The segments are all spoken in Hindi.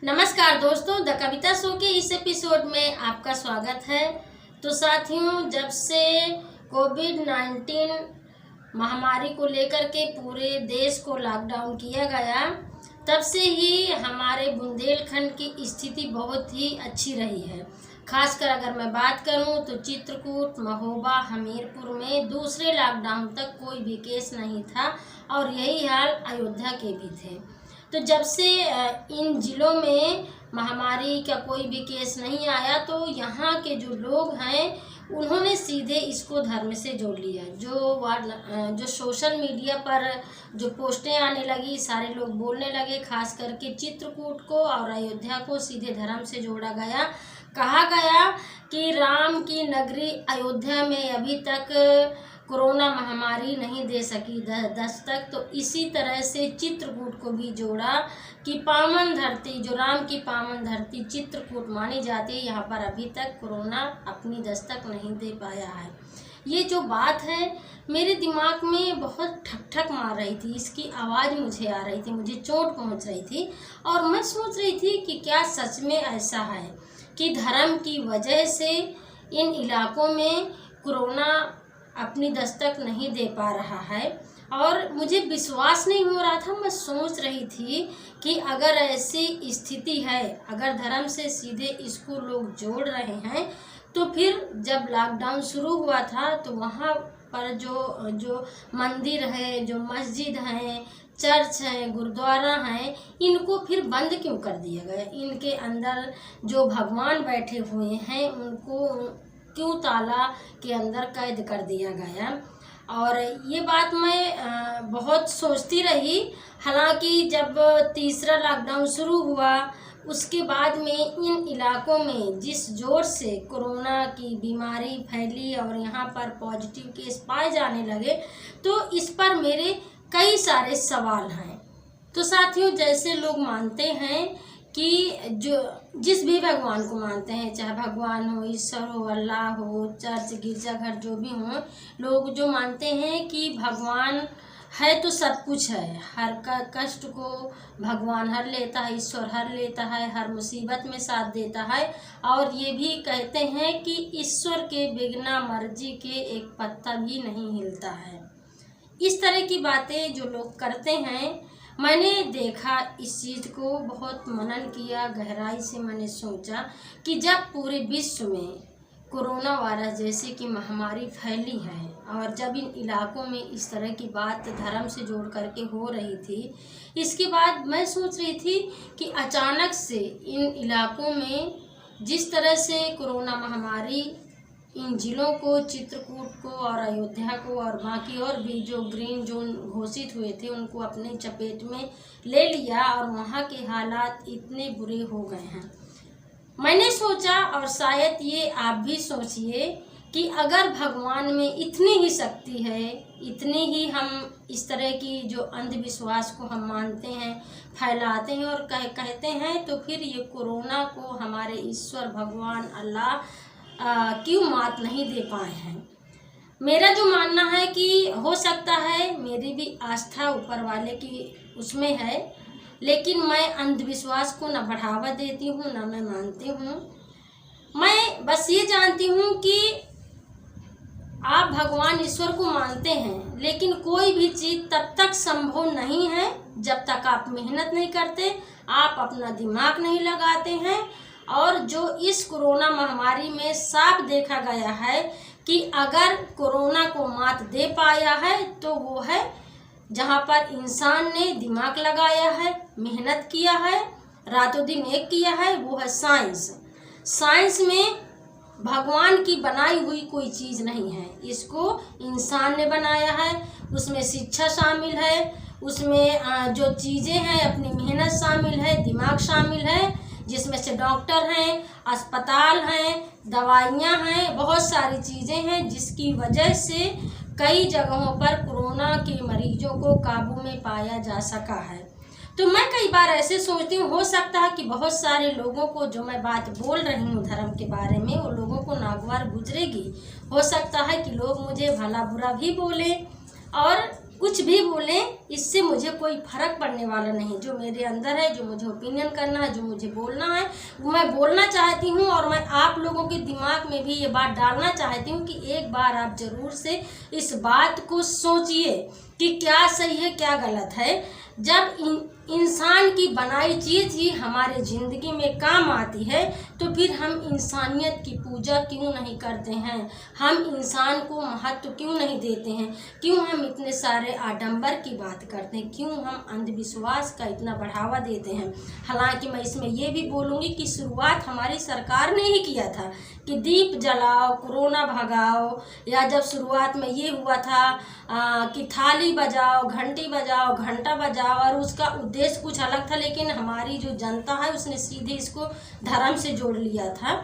नमस्कार दोस्तों, द कविता शो के इस एपिसोड में आपका स्वागत है। तो साथियों, जब से कोविड-19 महामारी को लेकर के पूरे देश को लॉकडाउन किया गया, तब से ही हमारे बुंदेलखंड की स्थिति बहुत ही अच्छी रही है। खासकर अगर मैं बात करूं तो चित्रकूट, महोबा, हमीरपुर में दूसरे लॉकडाउन तक कोई भी केस नहीं था और यही हाल अयोध्या के भी थे। तो जब से इन जिलों में महामारी का कोई भी केस नहीं आया, तो यहाँ के जो लोग हैं उन्होंने सीधे इसको धर्म से जोड़ लिया। जो सोशल मीडिया पर जो पोस्टें आने लगी, सारे लोग बोलने लगे, खास करके चित्रकूट को और अयोध्या को सीधे धर्म से जोड़ा गया। कहा गया कि राम की नगरी अयोध्या में अभी तक कोरोना महामारी नहीं दे सकी दस्तक, तो इसी तरह से चित्रकूट को भी जोड़ा कि पावन धरती, जो राम की पावन धरती चित्रकूट मानी जाती है, यहाँ पर अभी तक कोरोना अपनी दस्तक नहीं दे पाया है। ये जो बात है मेरे दिमाग में बहुत ठक ठक मार रही थी, इसकी आवाज़ मुझे आ रही थी, मुझे चोट पहुँच रही थी और मैं सोच रही थी कि क्या सच में ऐसा है कि धर्म की वजह से इन इलाकों में कोरोना अपनी दस्तक नहीं दे पा रहा है। और मुझे विश्वास नहीं हो रहा था। मैं सोच रही थी कि अगर ऐसी स्थिति है, अगर धर्म से सीधे इसको लोग जोड़ रहे हैं, तो फिर जब लॉकडाउन शुरू हुआ था तो वहाँ पर जो मंदिर है, जो मस्जिद हैं, चर्च हैं, गुरुद्वारा हैं, इनको फिर बंद क्यों कर दिया गया? इनके अंदर जो भगवान बैठे हुए हैं उनको क्यों ताला के अंदर कैद कर दिया गया? और ये बात मैं बहुत सोचती रही। हालांकि जब तीसरा लॉकडाउन शुरू हुआ उसके बाद में इन इलाकों में जिस जोर से कोरोना की बीमारी फैली और यहाँ पर पॉजिटिव केस पाए जाने लगे, तो इस पर मेरे कई सारे सवाल हैं। तो साथियों, जैसे लोग मानते हैं कि जो जिस भी भगवान को मानते हैं, चाहे भगवान हो, ईश्वर हो, अल्लाह हो, चर्च, गिरजाघर, जो भी हों, लोग जो मानते हैं कि भगवान है तो सब कुछ है, हर का कष्ट को भगवान हर लेता है, ईश्वर हर लेता है, हर मुसीबत में साथ देता है। और ये भी कहते हैं कि ईश्वर के बिना मर्जी के एक पत्ता भी नहीं हिलता है। इस तरह की बातें जो लोग करते हैं, मैंने देखा, इस चीज़ को बहुत मनन किया, गहराई से मैंने सोचा कि जब पूरे विश्व में कोरोना वायरस जैसे कि महामारी फैली है और जब इन इलाकों में इस तरह की बात धर्म से जोड़ करके हो रही थी, इसके बाद मैं सोच रही थी कि अचानक से इन इलाकों में जिस तरह से कोरोना महामारी इन जिलों को, चित्रकूट को और अयोध्या को और बाकी और भी जो ग्रीन जोन घोषित हुए थे उनको अपने चपेट में ले लिया और वहाँ के हालात इतने बुरे हो गए हैं। मैंने सोचा, और शायद ये आप भी सोचिए, कि अगर भगवान में इतनी ही शक्ति है, इतनी ही हम इस तरह की जो अंधविश्वास को हम मानते हैं, फैलाते हैं और कहते हैं, तो फिर ये कोरोना को हमारे ईश्वर भगवान अल्लाह क्यों मात नहीं दे पाए हैं? मेरा जो मानना है कि हो सकता है मेरी भी आस्था ऊपर वाले की उसमें है, लेकिन मैं अंधविश्वास को न बढ़ावा देती हूँ, न मैं मानती हूँ। मैं बस ये जानती हूँ कि आप भगवान ईश्वर को मानते हैं, लेकिन कोई भी चीज़ तब तक संभव नहीं है जब तक आप मेहनत नहीं करते, आप अपना दिमाग नहीं लगाते हैं। और जो इस कोरोना महामारी में साफ देखा गया है कि अगर कोरोना को मात दे पाया है तो वो है जहाँ पर इंसान ने दिमाग लगाया है, मेहनत किया है, रातों दिन एक किया है, वो है साइंस। साइंस में भगवान की बनाई हुई कोई चीज़ नहीं है, इसको इंसान ने बनाया है। उसमें शिक्षा शामिल है, उसमें जो चीज़ें हैं अपनी मेहनत शामिल है, दिमाग शामिल है, जिसमें से डॉक्टर हैं, अस्पताल हैं, दवाइयाँ हैं, बहुत सारी चीज़ें हैं, जिसकी वजह से कई जगहों पर कोरोना के मरीजों को काबू में पाया जा सका है। तो मैं कई बार ऐसे सोचती हूँ, हो सकता है कि बहुत सारे लोगों को जो मैं बात बोल रही हूँ धर्म के बारे में, वो लोगों को नागवार गुजरेगी। हो सकता है कि लोग मुझे भला बुरा भी बोले और कुछ भी बोलें, इससे मुझे कोई फर्क पड़ने वाला नहीं। जो मेरे अंदर है, जो मुझे ओपिनियन करना है, जो मुझे बोलना है, वो मैं बोलना चाहती हूँ। और मैं आप लोगों के दिमाग में भी ये बात डालना चाहती हूँ कि एक बार आप ज़रूर से इस बात को सोचिए कि क्या सही है क्या गलत है। जब इंसान की बनाई चीज़ ही हमारे ज़िंदगी में काम आती है तो फिर हम इंसानियत की पूजा क्यों नहीं करते हैं, हम इंसान को महत्व क्यों नहीं देते हैं, क्यों हम इतने सारे आडंबर की बात करते हैं, क्यों हम अंधविश्वास का इतना बढ़ावा देते हैं। हालांकि मैं इसमें ये भी बोलूँगी कि शुरुआत हमारी सरकार ने ही किया था कि दीप जलाओ, कोरोना भगाओ, या जब शुरुआत में ये हुआ था कि थाली बजाओ, घंटी बजाओ, घंटा बजाओ, और उसका उद्देश्य कुछ अलग था, लेकिन हमारी जो जनता है उसने सीधे इसको धर्म से जोड़ लिया था।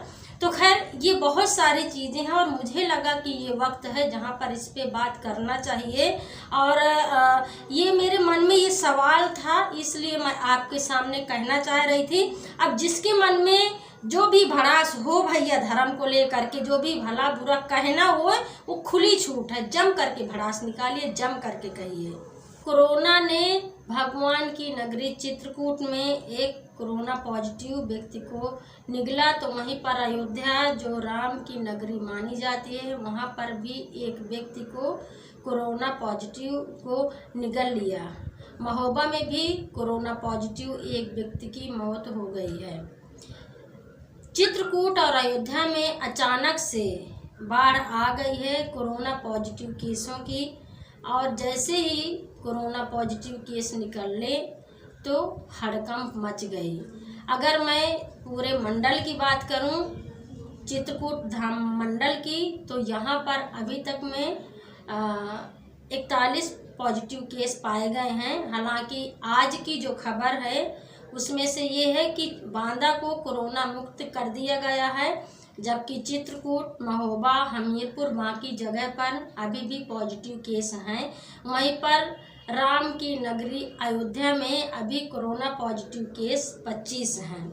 तो खैर ये बहुत सारी चीज़ें हैं और मुझे लगा कि ये वक्त है जहाँ पर इस पे बात करना चाहिए। और ये मेरे मन में ये सवाल था, इसलिए मैं आपके सामने कहना चाह रही थी। अब जिसके मन में जो भी भड़ास हो भैया धर्म को लेकर के, जो भी भला बुरा कहना हो, वो खुली छूट है, जम करके भड़ास निकालिए, जम करके कहिए। कोरोना ने भगवान की नगरी चित्रकूट में एक कोरोना पॉजिटिव व्यक्ति को निगला, तो वहीं पर अयोध्या जो राम की नगरी मानी जाती है, वहां पर भी एक व्यक्ति को कोरोना पॉजिटिव को निगल लिया। महोबा में भी कोरोना पॉजिटिव एक व्यक्ति की मौत हो गई है। चित्रकूट और अयोध्या में अचानक से बाढ़ आ गई है कोरोना पॉजिटिव केसों की, और जैसे ही कोरोना पॉजिटिव केस निकले तो हड़कंप मच गई। अगर मैं पूरे मंडल की बात करूं, चित्रकूट धाम मंडल की, तो यहाँ पर अभी तक में 41 पॉजिटिव केस पाए गए हैं। हालांकि आज की जो खबर है उसमें से ये है कि बांदा को कोरोना मुक्त कर दिया गया है, जबकि चित्रकूट, महोबा, हमीरपुर बाकी जगह पर अभी भी पॉजिटिव केस हैं। वहीं पर राम की नगरी अयोध्या में अभी कोरोना पॉजिटिव केस 25 हैं।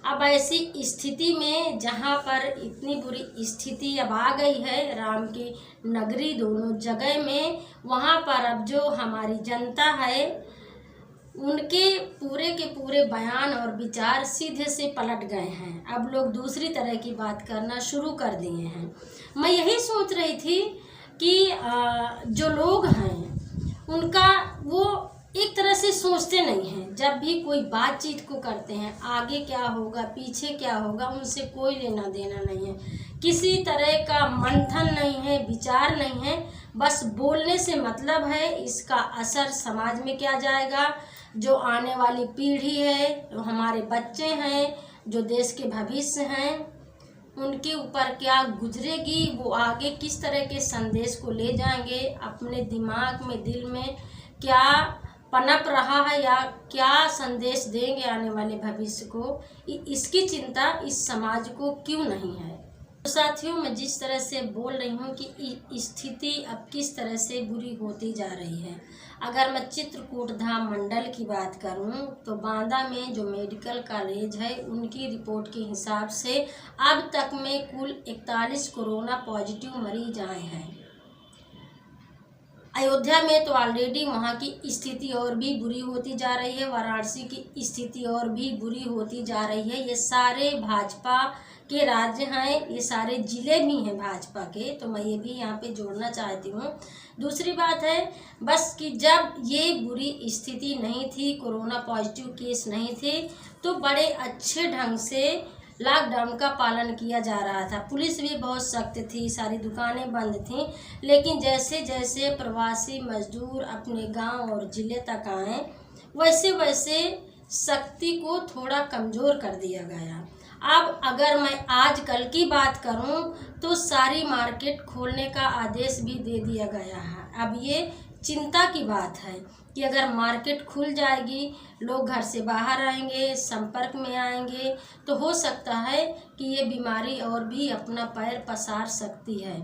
अब ऐसी स्थिति में जहां पर इतनी बुरी स्थिति अब आ गई है राम की नगरी दोनों जगह में, वहां पर अब जो हमारी जनता है उनके पूरे के पूरे बयान और विचार सीधे से पलट गए हैं। अब लोग दूसरी तरह की बात करना शुरू कर दिए हैं। मैं यही सोच रही थी कि जो लोग हैं उनका वो एक तरह से सोचते नहीं हैं। जब भी कोई बातचीत को करते हैं, आगे क्या होगा पीछे क्या होगा उनसे कोई लेना देना नहीं है, किसी तरह का मंथन नहीं है, विचार नहीं है, बस बोलने से मतलब है। इसका असर समाज में क्या जाएगा, जो आने वाली पीढ़ी है, जो हमारे बच्चे हैं, जो देश के भविष्य हैं, उनके ऊपर क्या गुजरेगी, वो आगे किस तरह के संदेश को ले जाएंगे, अपने दिमाग में दिल में क्या पनप रहा है या क्या संदेश देंगे आने वाले भविष्य को, इसकी चिंता इस समाज को क्यों नहीं है। तो साथियों, मैं जिस तरह से बोल रही हूँ कि स्थिति अब किस तरह से बुरी होती जा रही है। अगर मैं चित्रकूट धाम मंडल की बात करूं तो बांदा में जो मेडिकल कॉलेज है उनकी रिपोर्ट के हिसाब से अब तक में कुल 41 कोरोना पॉजिटिव मरीज आए हैं। अयोध्या में तो ऑलरेडी वहाँ की स्थिति और भी बुरी होती जा रही है, वाराणसी की स्थिति और भी बुरी होती जा रही है। ये सारे भाजपा के राज्य हैं, ये सारे जिले भी हैं भाजपा के, तो मैं ये भी यहाँ पे जोड़ना चाहती हूँ। दूसरी बात है बस कि जब ये बुरी स्थिति नहीं थी, कोरोना पॉजिटिव केस नहीं थे, तो बड़े अच्छे ढंग से लॉकडाउन का पालन किया जा रहा था। पुलिस भी बहुत सख्त थी, सारी दुकानें बंद थीं, लेकिन जैसे जैसे प्रवासी मजदूर अपने गांव और ज़िले तक आए, वैसे वैसे सख्ती को थोड़ा कमज़ोर कर दिया गया। अब अगर मैं आजकल की बात करूं तो सारी मार्केट खोलने का आदेश भी दे दिया गया है। अब ये चिंता की बात है कि अगर मार्केट खुल जाएगी, लोग घर से बाहर आएंगे, संपर्क में आएंगे, तो हो सकता है कि ये बीमारी और भी अपना पैर पसार सकती है।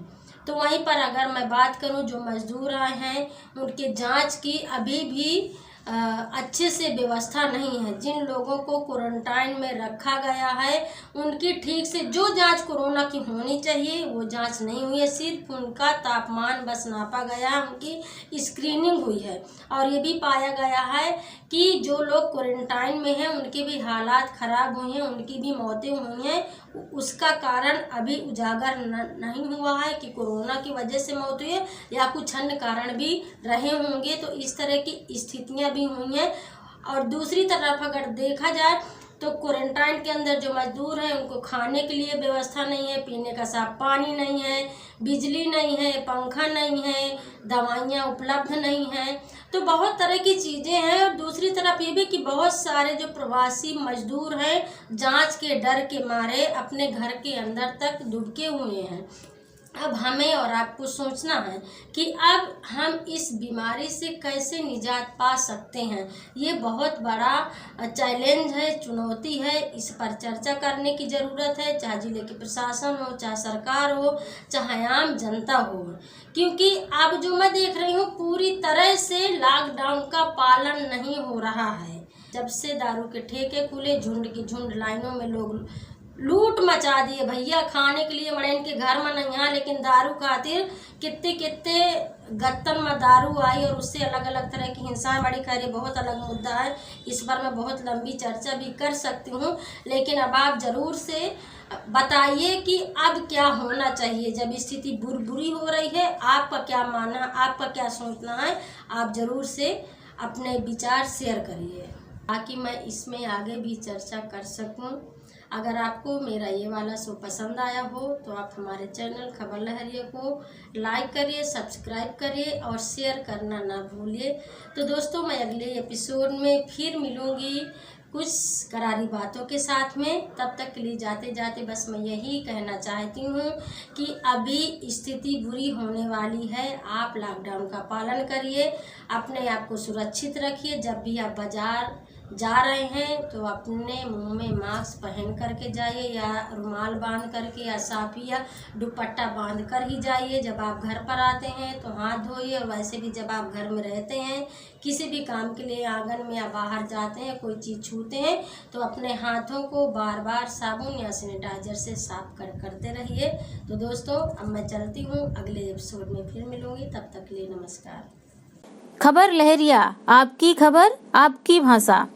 तो वहीं पर अगर मैं बात करूं जो मजदूर आए हैं उनके जांच की अभी भी अच्छे से व्यवस्था नहीं है। जिन लोगों को क्वारंटाइन में रखा गया है उनकी ठीक से जो जांच कोरोना की होनी चाहिए वो जांच नहीं हुई है। सिर्फ उनका तापमान बस नापा गया, उनकी स्क्रीनिंग हुई है और ये भी पाया गया है कि जो लोग क्वारंटाइन में हैं उनके भी हालात ख़राब हुए हैं, उनकी भी मौतें हुई हैं। उसका कारण अभी उजागर नहीं हुआ है कि कोरोना की वजह से मौत हुई है या कुछ अन्य कारण भी रहे होंगे। तो इस तरह की स्थितियां भी हुई हैं। और दूसरी तरफ अगर देखा जाए तो क्वारंटाइन के अंदर जो मजदूर हैं उनको खाने के लिए व्यवस्था नहीं है, पीने का साफ पानी नहीं है, बिजली नहीं है, पंखा नहीं है, दवाइयाँ उपलब्ध नहीं हैं। तो बहुत तरह की चीज़ें हैं। और दूसरी तरफ ये भी कि बहुत सारे जो प्रवासी मजदूर हैं जांच के डर के मारे अपने घर के अंदर तक दुबके हुए हैं। अब हमें और आपको सोचना है कि अब हम इस बीमारी से कैसे निजात पा सकते हैं। ये बहुत बड़ा चैलेंज है, चुनौती है। इस पर चर्चा करने की ज़रूरत है, चाहे जिले के प्रशासन हो, चाहे सरकार हो, चाहे आम जनता हो। क्योंकि अब जो मैं देख रही हूँ पूरी तरह से लॉकडाउन का पालन नहीं हो रहा है। जब से दारू के ठेके खुले, झुंड की झुंड लाइनों में लोग लूट मचा दिए भैया। खाने के लिए मरे इनके घर में नहीं है, लेकिन दारू खातिर कितने कितने गत्तन में दारू आई और उससे अलग अलग तरह की हिंसा बड़ी। खैर बहुत अलग मुद्दा है, इस पर मैं बहुत लंबी चर्चा भी कर सकती हूँ। लेकिन अब आप ज़रूर से बताइए कि अब क्या होना चाहिए जब स्थिति बुरी हो रही है। आपका क्या मानना, आपका क्या सोचना है, आप ज़रूर से अपने विचार शेयर करिए ताकि मैं इसमें आगे भी चर्चा कर सकूं। अगर आपको मेरा ये वाला शो पसंद आया हो तो आप हमारे चैनल खबर लहरिया को लाइक करिए, सब्सक्राइब करिए और शेयर करना ना भूलिए। तो दोस्तों मैं अगले एपिसोड में फिर मिलूँगी कुछ करारी बातों के साथ में। तब तक के लिए जाते जाते बस मैं यही कहना चाहती हूँ कि अभी स्थिति बुरी होने वाली है। आप लॉकडाउन का पालन करिए, अपने आप को सुरक्षित रखिए। जब भी आप बाज़ार जा रहे हैं तो अपने मुंह में मास्क पहन करके जाइए या रुमाल बांध करके या साफी या दुपट्टा बांध कर ही जाइए। जब आप घर पर आते हैं तो हाथ धोइए। और वैसे भी जब आप घर में रहते हैं, किसी भी काम के लिए आंगन में या बाहर जाते हैं, कोई चीज़ छूते हैं तो अपने हाथों को बार बार साबुन या सैनिटाइजर से साफ करते रहिए। तो दोस्तों अब मैं चलती हूँ, अगले एपिसोड में फिर मिलूँगी। तब तक के लिए नमस्कार। खबर लहरिया, आपकी खबर आपकी भाषा।